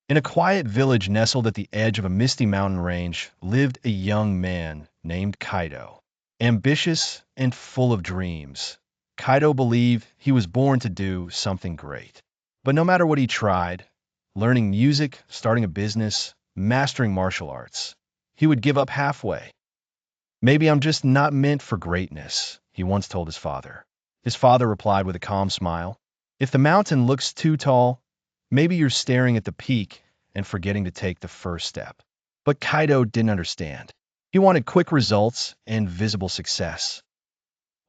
In a quiet village nestled at the edge of a misty mountain range lived a young man named Kaito. Ambitious and full of dreams, Kaito believed he was born to do something great. But no matter what he tried, learning music, starting a business, mastering martial arts, he would give up halfway. Maybe I'm just not meant for greatness, he once told his father. His father replied with a calm smile, if the mountain looks too tall, maybe you're staring at the peak and forgetting to take the first step. But Kaito didn't understand. He wanted quick results and visible success.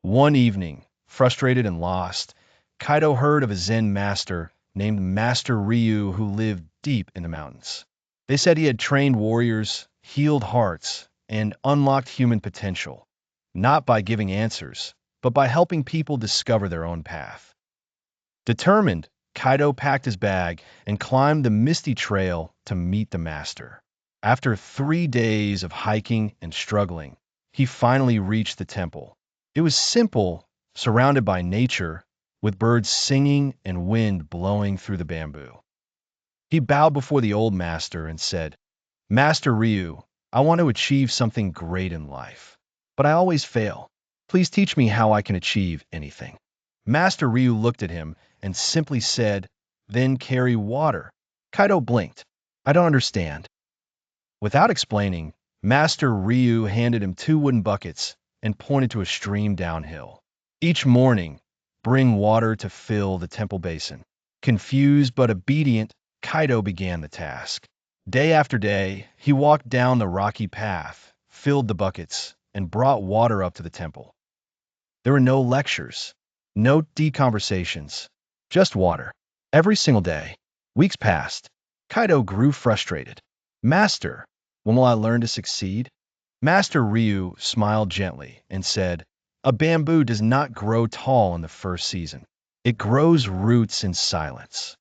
One evening, frustrated and lost, Kaito heard of a Zen master named Master Ryu who lived deep in the mountains. They said he had trained warriors, healed hearts, and unlocked human potential, not by giving answers, but by helping people discover their own path. Determined, Kaito packed his bag and climbed the misty trail to meet the master. After 3 days of hiking and struggling, he finally reached the temple. It was simple, surrounded by nature, with birds singing and wind blowing through the bamboo. He bowed before the old master and said, Master Ryu, I want to achieve something great in life, but I always fail. Please teach me how I can achieve anything. Master Ryu looked at him and simply said, then carry water. Kaito blinked. I don't understand. Without explaining, Master Ryu handed him 2 wooden buckets and pointed to a stream downhill. Each morning, bring water to fill the temple basin. Confused but obedient, Kaito began the task. Day after day, he walked down the rocky path, filled the buckets, and brought water up to the temple. There were no lectures, no deep conversations, just water. Every single day. Weeks passed. Kaito grew frustrated. Master, when will I learn to succeed? Master Ryu smiled gently and said, a bamboo does not grow tall in the first season. It grows roots in silence.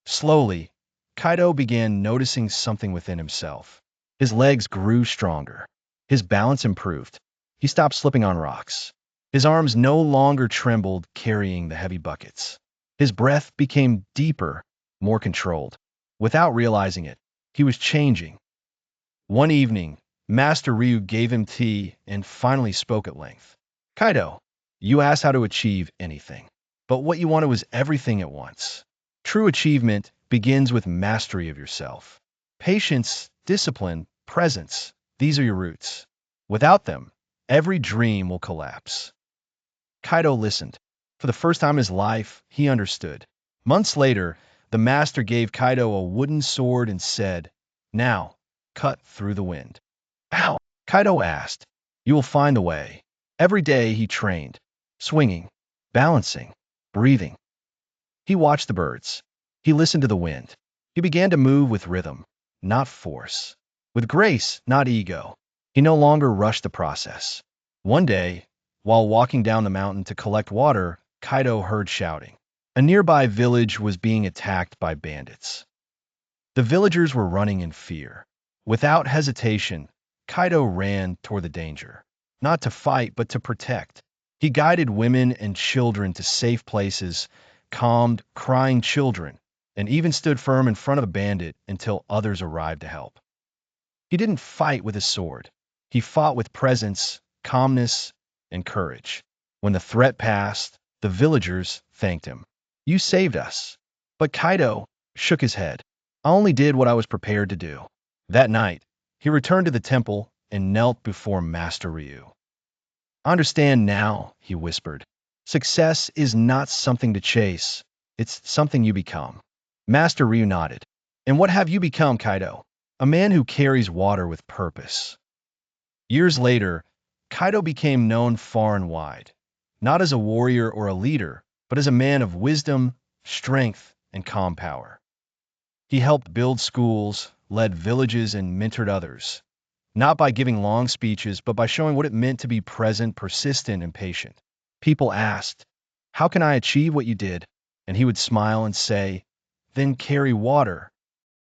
Slowly, Kaito began noticing something within himself. His legs grew stronger. His balance improved. He stopped slipping on rocks. His arms no longer trembled carrying the heavy buckets. His breath became deeper, more controlled. Without realizing it, he was changing. One evening, Master Ryu gave him tea and finally spoke at length. Kaito, you asked how to achieve anything, but what you wanted was everything at once. True achievement begins with mastery of yourself. Patience, discipline, presence, these are your roots. Without them, every dream will collapse. Kaito listened. For the first time in his life, he understood. Months later, the master gave Kaito a wooden sword and said, now, cut through the wind. How? Kaito asked. You will find the way. Every day he trained, swinging, balancing, breathing. He watched the birds. He listened to the wind. He began to move with rhythm, not force. With grace, not ego. He no longer rushed the process. One day, while walking down the mountain to collect water, Kaito heard shouting. A nearby village was being attacked by bandits. The villagers were running in fear. Without hesitation, Kaito ran toward the danger. Not to fight, but to protect. He guided women and children to safe places, calmed crying children, and even stood firm in front of a bandit until others arrived to help. He didn't fight with his sword. He fought with presence, calmness, and courage. When the threat passed, the villagers thanked him. You saved us. But Kaito shook his head. I only did what I was prepared to do. That night, he returned to the temple and knelt before Master Ryu. I understand now, he whispered. Success is not something to chase. It's something you become. Master Ryu nodded. And what have you become, Kaito? A man who carries water with purpose. Years later, Kaito became known far and wide, not as a warrior or a leader, but as a man of wisdom, strength, and calm power. He helped build schools, led villages, and mentored others, not by giving long speeches, but by showing what it meant to be present, persistent, and patient. People asked, how can I achieve what you did? And he would smile and say, then carry water.